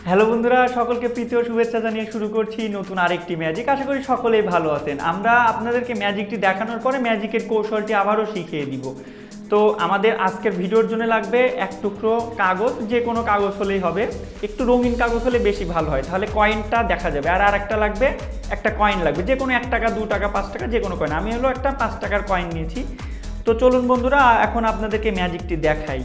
Hello বন্ধুরা, সকলকে প্রীতি ও শুভেচ্ছা জানিয়ে শুরু করছি নতুন আরেকটি ম্যাজিক। আশা করি সকলেই ভালো আছেন। আমরা আপনাদেরকে ম্যাজিকটি দেখানোর পরে ম্যাজিকের কৌশলটি আবারও শিখিয়ে দিব। তো আমাদের আজকের ভিডিওর জন্য লাগবে এক টুকরো কাগজ, যে কোনো কাগজ হলেই হবে, একটু রঙিন কাগজ হলে বেশি ভালো হয়, তাহলে কয়েনটা দেখা যাবে। আর একটা লাগবে, একটা কয়েন লাগবে, যে কোনো 1 টাকা 2 টাকা 5 টাকা যে কোনো কয়েন। আমি হলো একটা 5 টাকার কয়েন নিয়েছি। তো চলুন বন্ধুরা, এখন আপনাদেরকে ম্যাজিকটি দেখাই।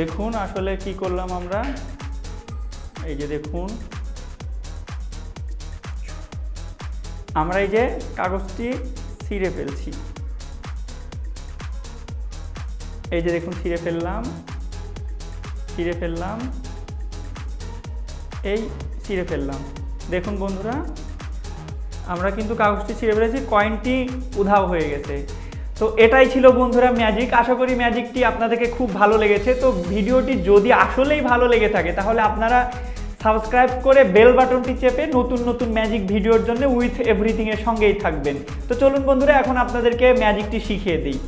দেখুন আসলে কি করলাম আমরা, এই যে দেখুন আমরা এই যে কাগজটি ছিঁড়ে ফেলছি। এই যে দেখুন ছিঁড়ে ফেললাম, এই ছিঁড়ে ফেললাম। দেখুন বন্ধুরা, আমরা কিন্তু কাগজটি ছিঁড়ে ফেলেছি, কয়েনটি উধাও হয়ে গেছে। তো এটাই ছিল বন্ধুরা ম্যাজিক। আশা করি ম্যাজিকটি আপনাদেরকে খুব ভালো লেগেছে। তো ভিডিওটি যদি আসলেই ভালো লেগে থাকে তাহলে আপনারা সাবস্ক্রাইব করে বেল বাটনটি চেপে নতুন নতুন ম্যাজিক ভিডিওর জন্য উইথ এভরিথিংয়ের সঙ্গেই থাকবেন। তো চলুন বন্ধুরা, এখন আপনাদেরকে ম্যাজিকটি শিখিয়ে দিই।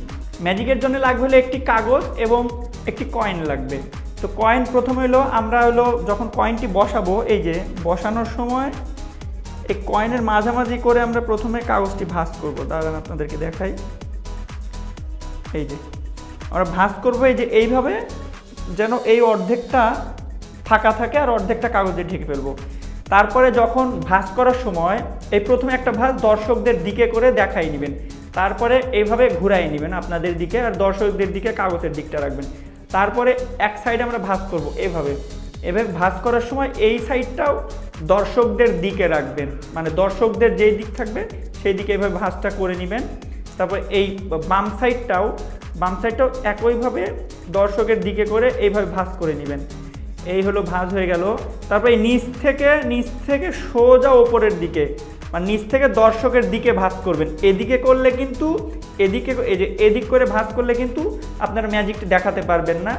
ম্যাজিকের জন্য লাগবে হলো একটি কাগজ এবং একটি কয়েন লাগবে। তো কয়েন প্রথমে আমরা যখন কয়েনটি বসাবো, এই যে বসানোর সময় এই কয়েনের মাঝামাঝি করে আমরা প্রথমে কাগজটি ভাঁজ করবো। দাঁড়ান আপনাদেরকে দেখাই। এই যে আমরা ভাঁজ করবো, এই যে এইভাবে, যেন এই অর্ধেকটা ফাঁকা থাকে আর অর্ধেকটা কাগজে ঢেকে ফেলবো। তারপরে যখন ভাঁজ করার সময় এই প্রথমে একটা ভাঁজ দর্শকদের দিকে করে দেখাই নেবেন, তারপরে এইভাবে ঘুরাই নেবেন আপনাদের দিকে, আর দর্শকদের দিকে কাগজের দিকটা রাখবেন। তারপরে এক সাইডে আমরা ভাঁজ করব, এভাবে ভাঁজ করার সময় এই সাইডটাও দর্শকদের দিকে রাখবেন, মানে দর্শকদের যেই দিক থাকবে সেই দিকে এইভাবে ভাঁজটা করে নেবেন। তারপরে এই বাম সাইডটাও একইভাবে দর্শকের দিকে করে এইভাবে ভাঁজ করে নেবেন। এই হলো ভাঁজ হয়ে গেল। তারপরে নিচ থেকে সোজা ওপরের দিকে, মানে নিচ থেকে দর্শকের দিকে ভাঁজ করবেন। এদিকে করলে কিন্তু এদিক করে ভাঁজ করলে কিন্তু আপনারা ম্যাজিকটি দেখাতে পারবেন না।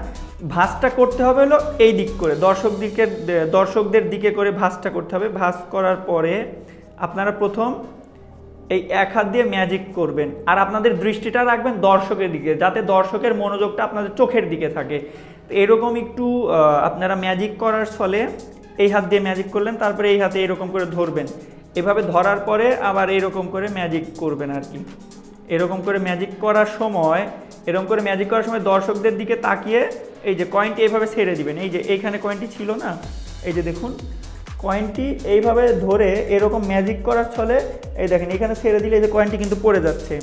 ভাঁজটা করতে হবে হলো এই দিক করে, দর্শকদের দিকে করে ভাঁজটা করতে হবে। ভাঁজ করার পরে আপনারা প্রথম এই এক হাত দিয়ে ম্যাজিক করবেন, আর আপনাদের দৃষ্টিটা রাখবেন দর্শকের দিকে, যাতে দর্শকের মনোযোগটা আপনাদের চোখের দিকে থাকে। এরকম একটু আপনারা ম্যাজিক করার ফলে এই হাত দিয়ে ম্যাজিক করলেন, তারপরে এই হাতে এরকম করে ধরবেন। এভাবে ধরার পরে আবার এরকম করে ম্যাজিক করবেন আর কি। এরকম করে ম্যাজিক করার সময় দর্শকদের দিকে তাকিয়ে এই যে কয়েনটি এইভাবে ছেড়ে দিবেন। এই যে এইখানে কয়েনটি ছিল না, এই যে দেখুন কয়েনটি এইভাবে ধরে এরকম ম্যাজিক করার ছলে এই দেখেন এখানে ছেড়ে দিলে এই যে কয়েনটি কিন্তু পড়ে যাচ্ছে,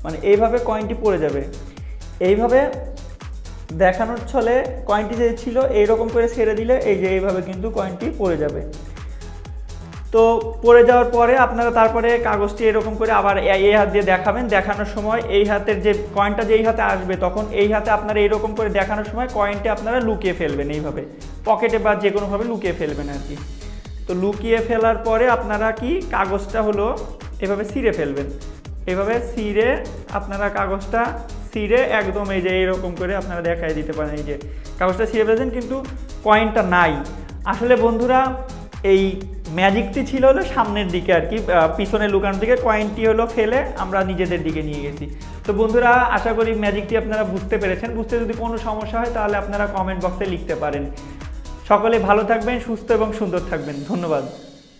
মানে এইভাবে কয়েনটি পড়ে যাবে। এইভাবে দেখানোর ছলে কয়েনটি যে ছিল এইরকম করে ছেড়ে দিলে এই যে এইভাবে কিন্তু কয়েনটি পড়ে যাবে। তো পড়ে যাওয়ার পরে আপনারা তারপরে কাগজটি এরকম করে আবার এই হাত দিয়ে দেখাবেন। দেখানোর সময় এই হাতের যে কয়েনটা যেই হাতে আসবে, তখন এই হাতে আপনারা এইরকম করে দেখানোর সময় কয়েনটি আপনারা লুকিয়ে ফেলবেন, এইভাবে পকেটে বা যে কোনোভাবে লুকিয়ে ফেলবেন আর কি। তো লুকিয়ে ফেলার পরে আপনারা কি কাগজটা এভাবে ছিঁড়ে ফেলবেন। এভাবে ছিঁড়ে আপনারা কাগজটা একদম এই যে এইরকম করে আপনারা দেখাই দিতে পারেন। এই যে কাগজটা ছিঁড়ে ফেলেছেন কিন্তু কয়েনটা নাই। আসলে বন্ধুরা এই ম্যাজিকটি ছিল সামনের দিকে আর কি, পিছনে লুকানোর দিকে, কয়েনটি ফেলে আমরা নিজেদের দিকে নিয়ে গেছি। তো বন্ধুরা আশা করি ম্যাজিকটি আপনারা বুঝতে পেরেছেন। বুঝতে যদি কোনো সমস্যা হয় তাহলে আপনারা কমেন্ট বক্সে লিখতে পারেন। সকলে ভালো থাকবেন, সুস্থ এবং সুন্দর থাকবেন। ধন্যবাদ।